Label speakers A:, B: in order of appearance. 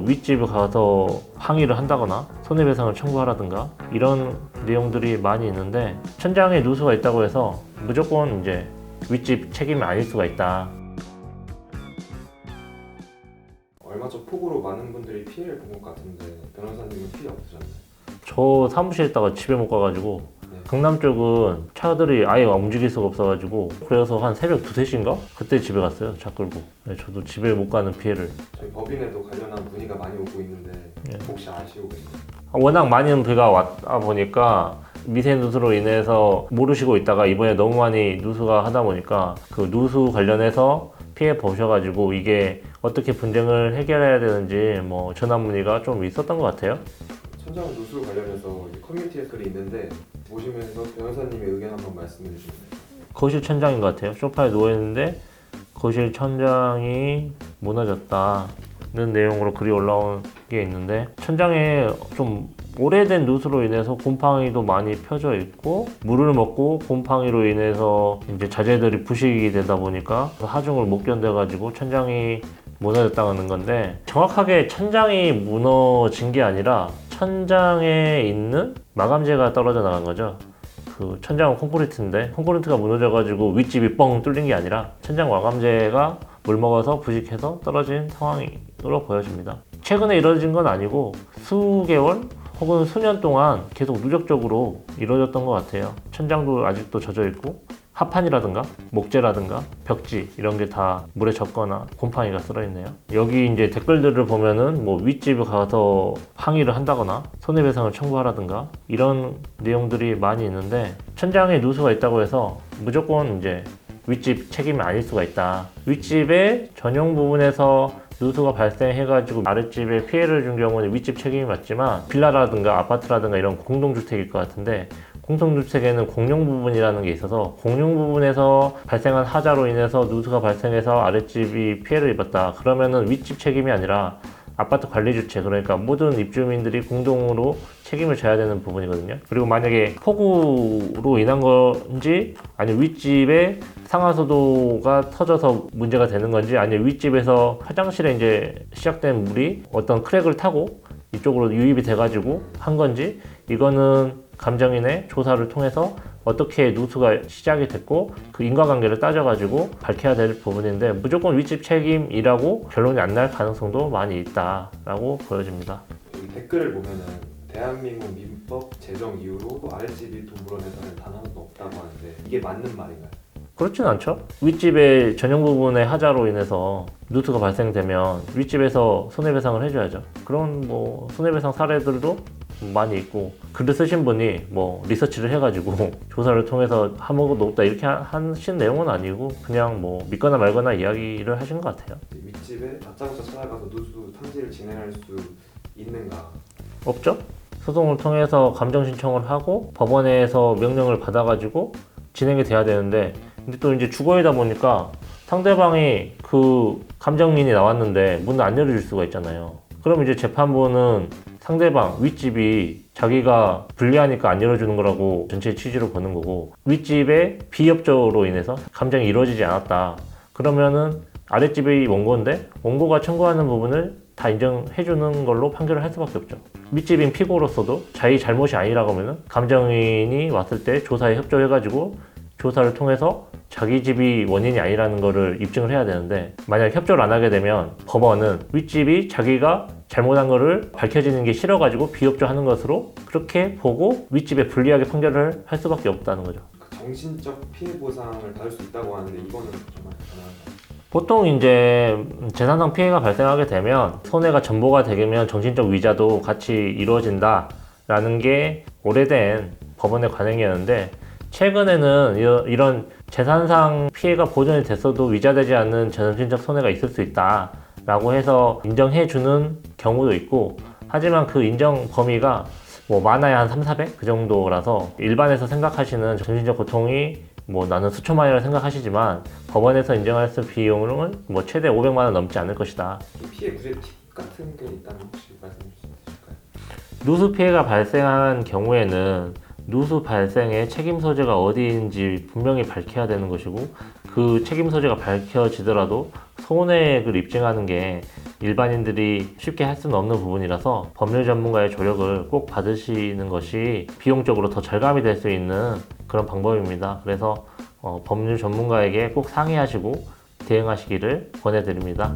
A: 윗집에 가서 항의를 한다거나 손해배상을 청구하라든가 이런 내용들이 많이 있는데, 천장에 누수가 있다고 해서 무조건 이제 윗집 책임이 아닐 수가 있다.
B: 얼마 전 폭우로 많은 분들이 피해를 본 것 같은데 변호사님은 피해 없으셨나요?
A: 저 사무실에 있다가 집에 못 가가지고,
B: 네.
A: 강남 쪽은 차들이 아예 움직일 수가 없어가지고, 그래서 한 새벽 2, 3시인가? 그때 집에 갔어요, 차 끌고. 네, 저도 집에 못 가는 피해를.
B: 저희 법인에도 관련한 문의가 많이 오고 있는데
A: 네.
B: 혹시 아시고 계세요?
A: 워낙 많은 비가 왔다 보니까 미세 누수로 인해서 모르시고 있다가 이번에 너무 많이 누수가 하다 보니까 그 누수 관련해서 피해 보셔가지고 이게 어떻게 분쟁을 해결해야 되는지 뭐 전화 문의가 좀 있었던 것 같아요.
B: 천장 누수 관련해서 이제 커뮤니티에 글이 있는데 보시면서 변호사님의 의견 한번 말씀해 주시면 돼요.
A: 거실 천장인 것 같아요. 소파에 누워있는데 거실 천장이 무너졌다는 내용으로 글이 올라온 게 있는데, 천장에 좀 오래된 누수로 인해서 곰팡이도 많이 펴져 있고, 물을 먹고 곰팡이로 인해서 이제 자재들이 부식이 되다 보니까 하중을 못 견뎌가지고 천장이 무너졌다는 건데, 정확하게 천장이 무너진 게 아니라 천장에 있는 마감재가 떨어져 나간 거죠. 그 천장은 콘크리트인데 콘크리트가 무너져가지고 윗집이 뻥 뚫린 게 아니라 천장 마감재가 물 먹어서 부식해서 떨어진 상황으로 보여집니다. 최근에 이루어진 건 아니고 수개월 혹은 수년 동안 계속 누적적으로 이루어졌던 것 같아요. 천장도 아직도 젖어 있고, 합판이라든가 목재라든가 벽지 이런 게 다 물에 젖거나 곰팡이가 쓸어 있네요. 여기 이제 댓글들을 보면은 뭐 윗집에 가서 항의를 한다거나 손해배상을 청구하라든가 이런 내용들이 많이 있는데, 천장에 누수가 있다고 해서 무조건 이제 윗집 책임이 아닐 수가 있다. 윗집의 전용 부분에서 누수가 발생해가지고 아랫집에 피해를 준 경우는 윗집 책임이 맞지만, 빌라라든가 아파트라든가 이런 공동주택일 것 같은데, 공동주택에는 공용 부분이라는 게 있어서 공용 부분에서 발생한 하자로 인해서 누수가 발생해서 아랫집이 피해를 입었다. 그러면은 윗집 책임이 아니라 아파트 관리주체, 그러니까 모든 입주민들이 공동으로 책임을 져야 되는 부분이거든요. 그리고 만약에 폭우로 인한 건지, 아니면 윗집에 상하수도가 터져서 문제가 되는 건지, 아니면 윗집에서 화장실에 이제 시작된 물이 어떤 크랙을 타고 이쪽으로 유입이 돼가지고 한 건지, 이거는 감정인의 조사를 통해서 어떻게 누수가 시작이 됐고 그 인과관계를 따져가지고 밝혀야 될 부분인데, 무조건 윗집 책임이라고 결론이 안 날 가능성도 많이 있다라고 보여집니다.
B: 여기 댓글을 보면은 대한민국 민법 제정 이후로 아랫집이 돈 물어낸 사람은 단 하나도 없다고 하는데 이게 맞는 말인가요?
A: 그렇진 않죠. 윗집의 전용 부분의 하자로 인해서 누수가 발생되면 윗집에서 손해배상을 해줘야죠. 그런 뭐 손해배상 사례들도 많이 있고, 글을 쓰신 분이 뭐 리서치를 해가지고 조사를 통해서 아무것도 없다 이렇게 하신 내용은 아니고, 그냥 뭐 믿거나 말거나 이야기를 하신 것 같아요.
B: 윗집에 다짜고짜 찾아가서 누수 탐지를 진행할 수 있는가?
A: 없죠? 소송을 통해서 감정 신청을 하고 법원에서 명령을 받아가지고 진행이 돼야 되는데, 근데 또 이제 주거이다 보니까 상대방이 그 감정인이 나왔는데 문을 안 열어줄 수가 있잖아요. 그럼 이제 재판부는 상대방 윗집이 자기가 불리하니까 안 열어주는 거라고 전체 취지로 보는 거고, 윗집의 비협조로 인해서 감정이 이루어지지 않았다. 그러면은 아랫집이 원고인데 원고가 청구하는 부분을 다 인정해주는 걸로 판결을 할 수밖에 없죠. 윗집인 피고로서도 자기 잘못이 아니라고 하면은 감정인이 왔을 때 조사에 협조해가지고 조사를 통해서 자기 집이 원인이 아니라는 거를 입증을 해야 되는데, 만약 협조를 안 하게 되면 법원은 윗집이 자기가 잘못한 거를 밝혀지는 게 싫어가지고 비협조하는 것으로 그렇게 보고 윗집에 불리하게 판결을 할 수밖에 없다는 거죠.
B: 정신적 피해 보상을 받을 수 있다고 하는데 이거는 정말 가능한가요?
A: 보통 이제 재산상 피해가 발생하게 되면 손해가 전보가 되면 정신적 위자도 같이 이루어진다라는 게 오래된 법원의 관행이었는데, 최근에는 이런 재산상 피해가 보전이 됐어도 위자되지 않는 정신적 손해가 있을 수 있다 라고 해서 인정해주는 경우도 있고, 하지만 그 인정 범위가 뭐 많아야 한 3, 400? 그 정도라서 일반에서 생각하시는 정신적 고통이 뭐 나는 수천만이라고 생각하시지만 법원에서 인정할 수 비용은 뭐 최대 500만 원 넘지 않을 것이다.
B: 피해 구제 팁 같은 게 있다면 혹시 말씀해 주실 수 있을까요?
A: 누수 피해가 발생한 경우에는 누수 발생의 책임 소재가 어디인지 분명히 밝혀야 되는 것이고, 그 책임 소재가 밝혀지더라도 손해액을 입증하는 게 일반인들이 쉽게 할 수는 없는 부분이라서 법률 전문가의 조력을 꼭 받으시는 것이 비용적으로 더 절감이 될 수 있는 그런 방법입니다. 그래서 법률 전문가에게 꼭 상의하시고 대응하시기를 권해드립니다.